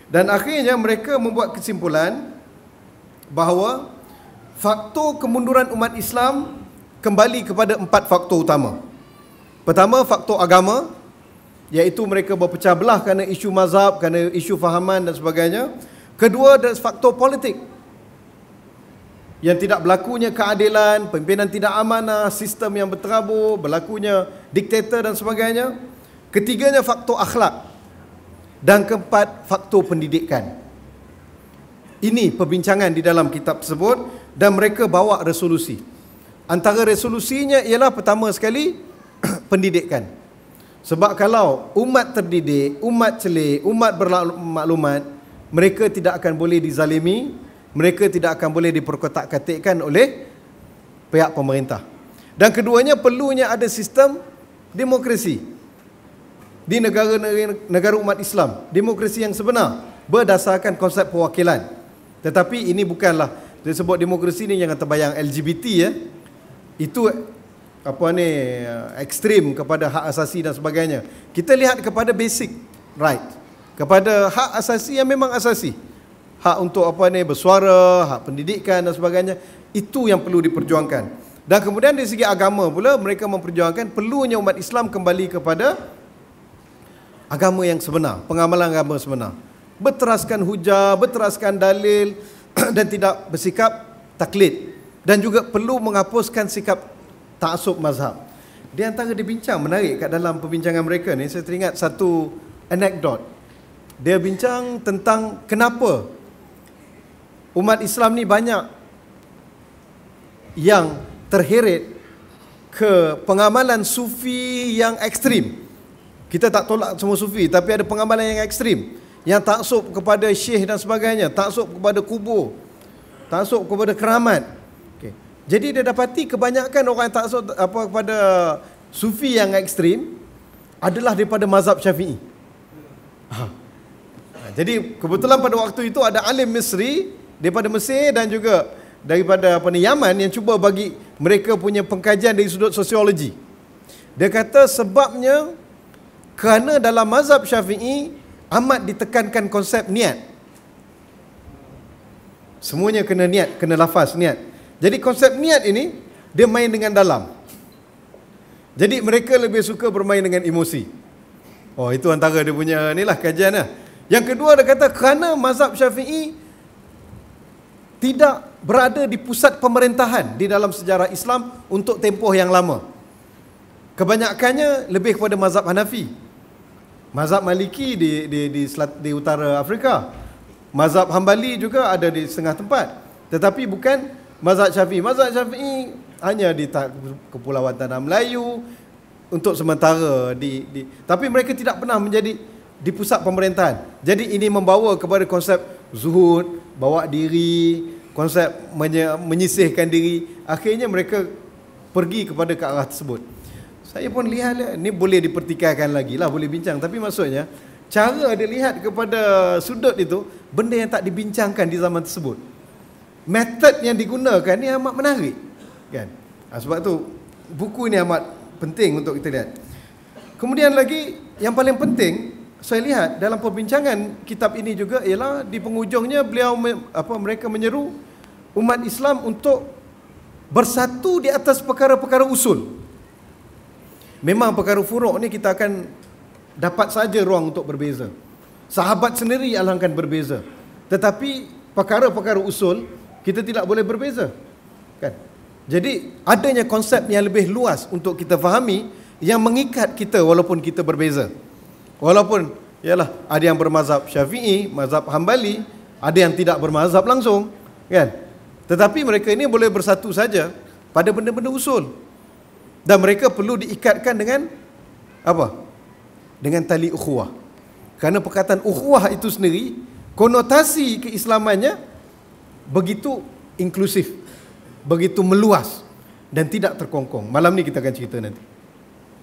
Dan akhirnya mereka membuat kesimpulan bahawa faktor kemunduran umat Islam kembali kepada 4 faktor utama. Pertama, faktor agama, iaitu mereka berpecah belah kerana isu mazhab, kerana isu fahaman dan sebagainya. Kedua, adalah faktor politik, yang tidak berlakunya keadilan, pimpinan tidak amanah, sistem yang berterabur, berlakunya diktator dan sebagainya. Ketiganya, faktor akhlak. Dan keempat, faktor pendidikan. Ini perbincangan di dalam kitab tersebut, dan mereka bawa resolusi. Antara resolusinya ialah pertama sekali pendidikan. Sebab kalau umat terdidik, umat celik, umat bermaklumat, mereka tidak akan boleh dizalimi, mereka tidak akan boleh diperkotak-katikkan oleh pihak pemerintah. Dan keduanya, perlunya ada sistem demokrasi di negara umat Islam, demokrasi yang sebenar berdasarkan konsep perwakilan. Tetapi ini bukanlah disebut demokrasi ni, jangan terbayang LGBT ya. Itu ekstrim kepada hak asasi dan sebagainya. Kita lihat kepada basic right, kepada hak asasi yang memang asasi. Hak untuk bersuara, hak pendidikan dan sebagainya. Itu yang perlu diperjuangkan. Dan kemudian dari segi agama pula, mereka memperjuangkan perlunya umat Islam kembali kepada agama yang sebenar, pengamalan agama sebenar. Berteraskan hujah, berteraskan dalil dan tidak bersikap taklid. Dan juga perlu menghapuskan sikap ta'assub mazhab. Di antara dibincang menarik kat dalam perbincangan mereka ni, saya teringat satu anekdot. Dia bincang tentang kenapa umat Islam ni banyak yang terheret ke pengamalan sufi yang ekstrim. Kita tak tolak semua sufi, tapi ada pengamalan yang ekstrim, yang taksub kepada syekh dan sebagainya, taksub kepada kubur, taksub kepada keramat. Okay. Jadi dia dapati kebanyakan orang yang taksub kepada sufi yang ekstrim adalah daripada mazhab Syafi'i. Jadi kebetulan pada waktu itu ada alim Misri daripada Mesir dan juga daripada Yaman yang cuba bagi mereka punya pengkajian dari sudut sosiologi. Dia kata sebabnya kerana dalam mazhab Syafi'i amat ditekankan konsep niat. Semuanya kena niat, kena lafaz niat. Jadi konsep niat ini dia main dengan dalam. Jadi mereka lebih suka bermain dengan emosi. Oh, itu antara dia punya inilah kajian lah. Yang kedua, dia kata kerana mazhab Syafi'i tidak berada di pusat pemerintahan di dalam sejarah Islam untuk tempoh yang lama. Kebanyakannya lebih kepada mazhab Hanafi. Mazhab Maliki di utara Afrika. Mazhab Hambali juga ada di setengah tempat. Tetapi bukan mazhab Syafi'i. Mazhab Syafi'i hanya di Kepulauan Tanah Melayu untuk sementara tapi mereka tidak pernah menjadi di pusat pemerintahan. Jadi ini membawa kepada konsep zuhud, bawa diri, konsep menyisihkan diri. Akhirnya mereka pergi kepada ke arah tersebut. Saya pun lihat ni boleh dipertikaikan lagi lah, boleh bincang. Tapi maksudnya cara dia lihat kepada sudut itu, benda yang tak dibincangkan di zaman tersebut. Metod yang digunakan ni amat menarik, kan? Sebab tu buku ni amat penting untuk kita lihat. Kemudian lagi yang paling penting saya lihat dalam perbincangan kitab ini juga ialah di penghujungnya mereka menyeru umat Islam untuk bersatu di atas perkara-perkara usul. Memang perkara furuk ni kita akan dapat saja ruang untuk berbeza. Sahabat sendiri alangkah berbeza. Tetapi perkara-perkara usul kita tidak boleh berbeza, kan? Jadi adanya konsep yang lebih luas untuk kita fahami yang mengikat kita walaupun kita berbeza. Walaupun ialah ada yang bermazhab Syafi'i, mazhab Hambali, ada yang tidak bermazhab langsung, kan? Tetapi mereka ini boleh bersatu saja pada benda-benda usul. Dan mereka perlu diikatkan dengan apa? Dengan tali ukhuwah. Kerana perkataan ukhuwah itu sendiri, konotasi keislamannya begitu inklusif, begitu meluas dan tidak terkongkong. Malam ni kita akan cerita nanti.